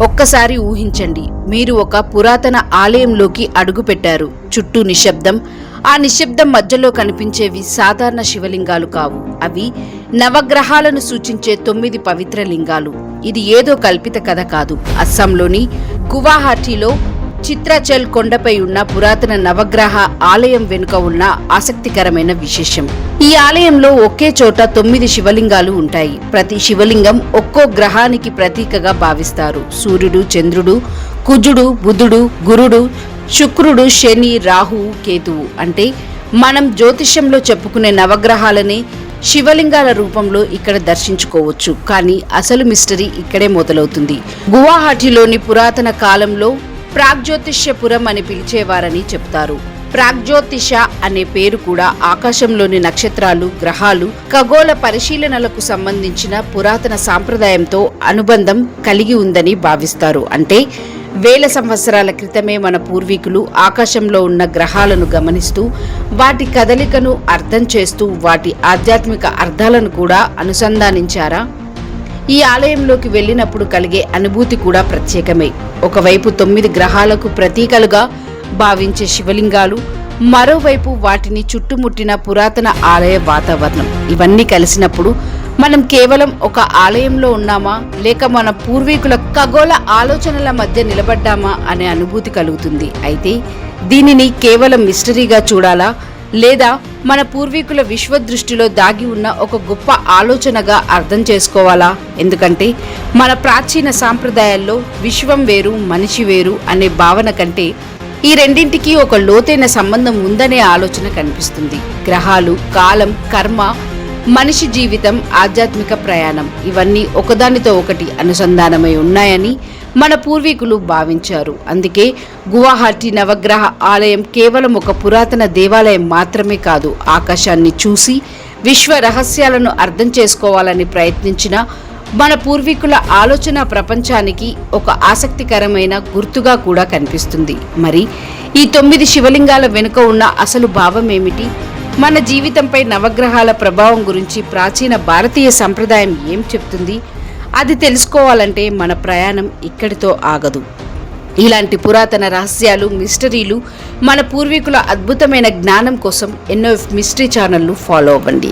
ఒక్కసారి ఊహించండి, మీరు ఒక పురాతన ఆలయంలోకి అడుగుపెట్టారు. చుట్టూ నిశ్శబ్దం. ఆ నిశ్శబ్దం మధ్యలో కనిపించేవి సాధారణ శివలింగాలు కావు. అవి నవగ్రహాలను సూచించే 9 పవిత్ర లింగాలు. ఇది ఏదో కల్పిత కథ కాదు. అస్సాంలోని గువాహటిలో చిత్రాచల్ కొండపై ఉన్న పురాతన నవగ్రహ ఆలయం వెనుక ఉన్న ఆసక్తికరమైన విశేషం. ఈ ఆలయంలో ఒకే చోట 9 శివలింగాలు ఉంటాయి. ప్రతి శివలింగం ఒక్కో గ్రహానికి ప్రతీకగా భావిస్తారు. సూర్యుడు, చంద్రుడు, కుజుడు, బుధుడు, గురుడు, శుక్రుడు, శని, రాహువు, కేతువు. అంటే మనం జ్యోతిష్యంలో చెప్పుకునే నవగ్రహాలని శివలింగాల రూపంలో ఇక్కడ దర్శించుకోవచ్చు. కానీ అసలు మిస్టరీ ఇక్కడే మొదలవుతుంది. గువాహటిలోని పురాతన కాలంలో ప్రాగ్జ్యోతిష్యపురం అని పిలిచేవారని చెప్తారు. ప్రాగ్జ్యోతిష అనే పేరు కూడా ఆకాశంలోని నక్షత్రాలు, గ్రహాలు, ఖగోళ పరిశీలనలకు సంబంధించిన పురాతన సాంప్రదాయంతో అనుబంధం కలిగి ఉందని భావిస్తారు. అంటే వేల సంవత్సరాల క్రితమే మన పూర్వీకులు ఆకాశంలో ఉన్న గ్రహాలను గమనిస్తూ వాటి కదలికను అర్థం చేస్తూ వాటి ఆధ్యాత్మిక అర్థాలను కూడా అనుసంధానించారా? ఈ ఆలయంలోకి వెళ్ళినప్పుడు కలిగే అనుభూతి కూడా ప్రత్యేకమే. ఒకవైపు 9 గ్రహాలకు ప్రతీకలుగా భావించే శివలింగాలు, మరోవైపు వాటిని చుట్టుముట్టిన పురాతన ఆలయ వాతావరణం. ఇవన్నీ కలిసినప్పుడు మనం కేవలం ఒక ఆలయంలో ఉన్నామా, లేక మన పూర్వీకుల ఖగోళ ఆలోచనల మధ్య నిలబడ్డామా అనే అనుభూతి కలుగుతుంది. అయితే దీనిని కేవలం మిస్టరీగా చూడాలా, లేదా మన పూర్వీకుల విశ్వదృష్టిలో దాగి ఉన్న ఒక గొప్ప ఆలోచనగా అర్థం చేసుకోవాలా? ఎందుకంటే మన ప్రాచీన సాంప్రదాయాల్లో విశ్వం వేరు, మనిషి వేరు అనే భావన కంటే ఈ రెండింటికి ఒక లోతైన సంబంధం ఉందనే ఆలోచన కనిపిస్తుంది. గ్రహాలు, కాలం, కర్మ, మనిషి జీవితం, ఆధ్యాత్మిక ప్రయాణం ఇవన్నీ ఒకదానితో ఒకటి అనుసంధానమై ఉన్నాయని మన పూర్వీకులు భావించారు. అందుకే గువాహటి నవగ్రహ ఆలయం కేవలం ఒక పురాతన దేవాలయం మాత్రమే కాదు, ఆకాశాన్ని చూసి విశ్వ రహస్యాలను అర్థం చేసుకోవాలని ప్రయత్నించిన మన పూర్వీకుల ఆలోచన ప్రపంచానికి ఒక ఆసక్తికరమైన గుర్తుగా కూడా కనిపిస్తుంది. మరి ఈ 9 శివలింగాల వెనుక ఉన్న అసలు భావం ఏమిటి? మన జీవితంపై నవగ్రహాల ప్రభావం గురించి ప్రాచీన భారతీయ సంప్రదాయం ఏం చెప్తుంది? అది తెలుసుకోవాలంటే మన ప్రయాణం ఇక్కడితో ఆగదు. ఇలాంటి పురాతన రహస్యాలు, మిస్టరీలు, మన పూర్వీకుల అద్భుతమైన జ్ఞానం కోసం ఎన్నో మిస్టరీ ఛానళ్లు ఫాలో అవ్వండి.